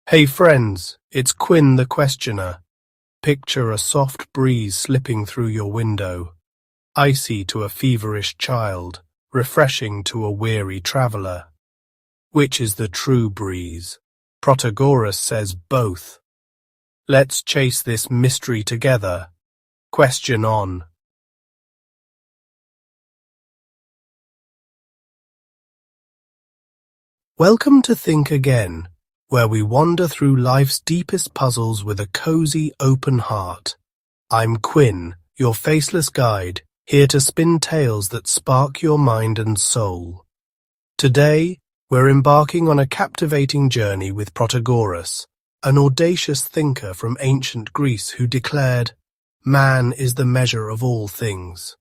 Hey friends, it's Quinn the Questioner. Picture a soft breeze slipping through your window, icy to a feverish child, refreshing to a weary traveller. Which is the true breeze? Protagoras says both. Let's chase this mystery together. Question on. Welcome to Think Again, where we wander through life's deepest puzzles with a cozy, open heart. I'm Quinn, your faceless guide, here to spin tales that spark your mind and soul. Today, we're embarking on a captivating journey with Protagoras, an audacious thinker from ancient Greece who declared, "Man is the measure of all things."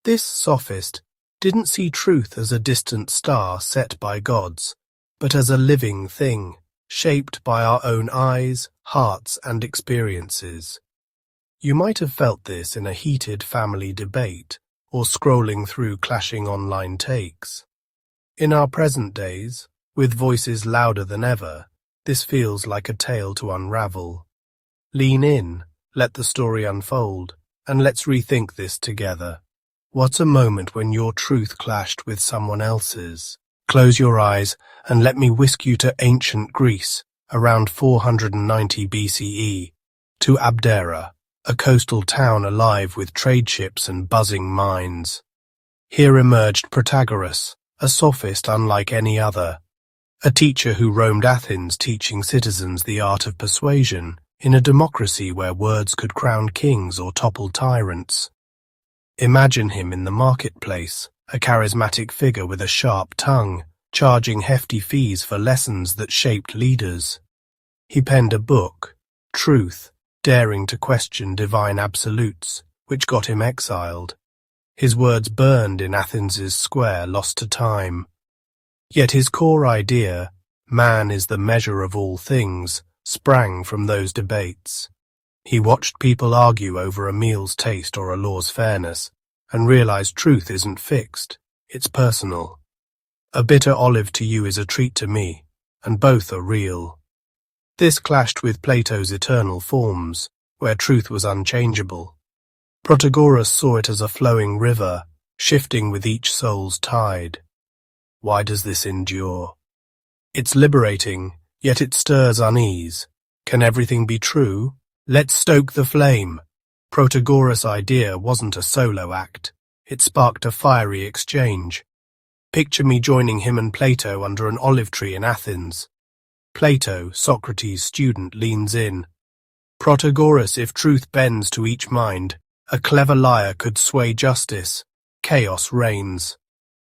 This sophist didn't see truth as a distant star set by gods, but as a living thing, shaped by our own eyes, hearts, and experiences. You might have felt this in a heated family debate, or scrolling through clashing online takes. In our present days, with voices louder than ever, this feels like a tale to unravel. Lean in, let the story unfold, and let's rethink this together. What's a moment when your truth clashed with someone else's? Close your eyes and let me whisk you to ancient Greece, around 490 BCE, to Abdera, a coastal town alive with trade ships and buzzing mines. Here emerged Protagoras, a sophist unlike any other, a teacher who roamed Athens teaching citizens the art of persuasion in a democracy where words could crown kings or topple tyrants. Imagine him in the marketplace, a charismatic figure with a sharp tongue, charging hefty fees for lessons that shaped leaders. He penned a book, Truth, daring to question divine absolutes, which got him exiled. His words burned in Athens' square, lost to time. Yet his core idea, man is the measure of all things, sprang from those debates. He watched people argue over a meal's taste or a law's fairness, and realized truth isn't fixed, it's personal. A bitter olive to you is a treat to me, and both are real. This clashed with Plato's eternal forms, where truth was unchangeable. Protagoras saw it as a flowing river, shifting with each soul's tide. Why does this endure? It's liberating, yet it stirs unease. Can everything be true? Let's stoke the flame. Protagoras' idea wasn't a solo act. It sparked a fiery exchange. Picture me joining him and Plato under an olive tree in Athens. Plato, Socrates' student, leans in. Protagoras, if truth bends to each mind, a clever liar could sway justice. Chaos reigns.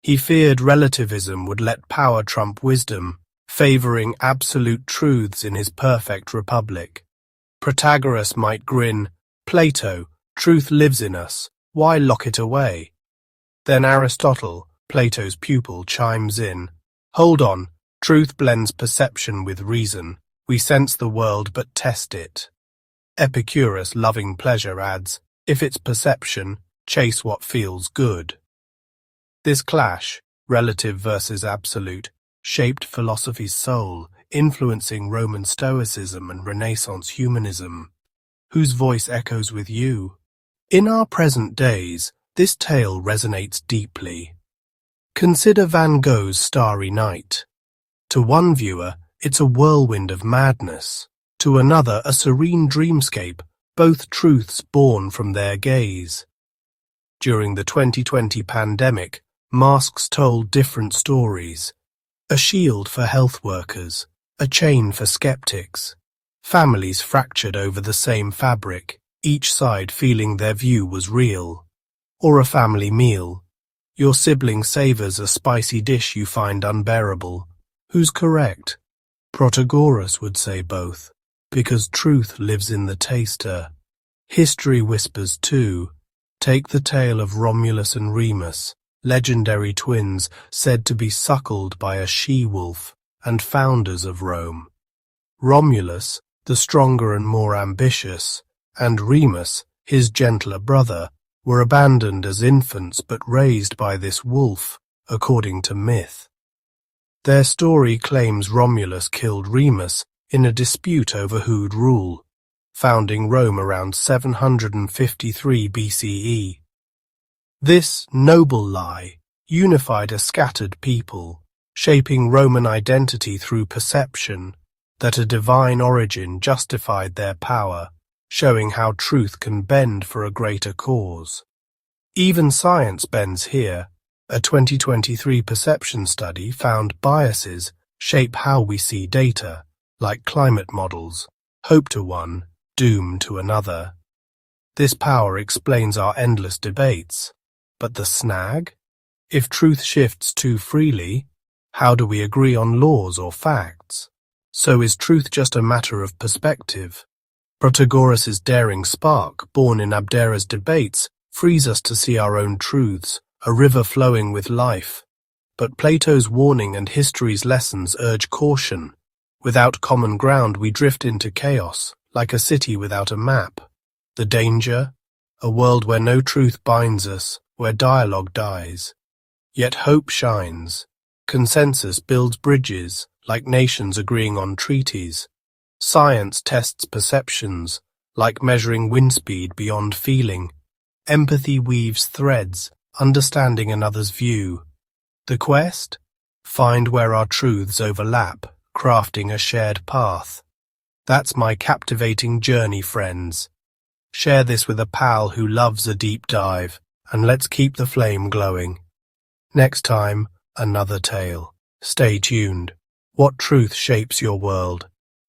He feared relativism would let power trump wisdom, favoring absolute truths in his perfect republic. Protagoras might grin, "Plato, truth lives in us, why lock it away?" Then Aristotle, Plato's pupil, chimes in, "Hold on, truth blends perception with reason. We sense the world but test it." Epicurus, loving pleasure, adds, "If it's perception, chase what feels good." This clash, relative versus absolute, shaped philosophy's soul, influencing Roman Stoicism and Renaissance humanism. Whose voice echoes with you? In our present days, this tale resonates deeply. Consider Van Gogh's Starry Night. To one viewer, it's a whirlwind of madness. To another, a serene dreamscape, both truths born from their gaze. During the 2020 pandemic, masks told different stories. A shield for health workers, a chain for skeptics. Families fractured over the same fabric, each side feeling their view was real. Or a family meal. Your sibling savors a spicy dish you find unbearable. Who's correct? Protagoras would say both, because truth lives in the taster. History whispers too. Take the tale of Romulus and Remus, legendary twins said to be suckled by a she-wolf and founders of Rome. Romulus, the stronger and more ambitious, and Remus, his gentler brother, were abandoned as infants but raised by this wolf, according to myth. Their story claims Romulus killed Remus in a dispute over who'd rule, founding Rome around 753 BCE. This noble lie unified a scattered people, shaping Roman identity through perception that a divine origin justified their power, showing how truth can bend for a greater cause. Even science bends here. A 2023 perception study found biases shape how we see data, like climate models, hope to one, doom to another. This power explains our endless debates. But the snag? If truth shifts too freely, how do we agree on laws or facts? So is truth just a matter of perspective? Protagoras' daring spark, born in Abdera's debates, frees us to see our own truths, a river flowing with life. But Plato's warning and history's lessons urge caution. Without common ground, we drift into chaos, like a city without a map. The danger? A world where no truth binds us, where dialogue dies. Yet hope shines. Consensus builds bridges, like nations agreeing on treaties. Science tests perceptions, like measuring wind speed beyond feeling. Empathy weaves threads, understanding another's view. The quest? Find where our truths overlap, crafting a shared path. That's my captivating journey, friends. Share this with a pal who loves a deep dive, and let's keep the flame glowing. Next time, another tale. Stay tuned. What truth shapes your world?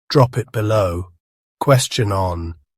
Drop it below. Question on.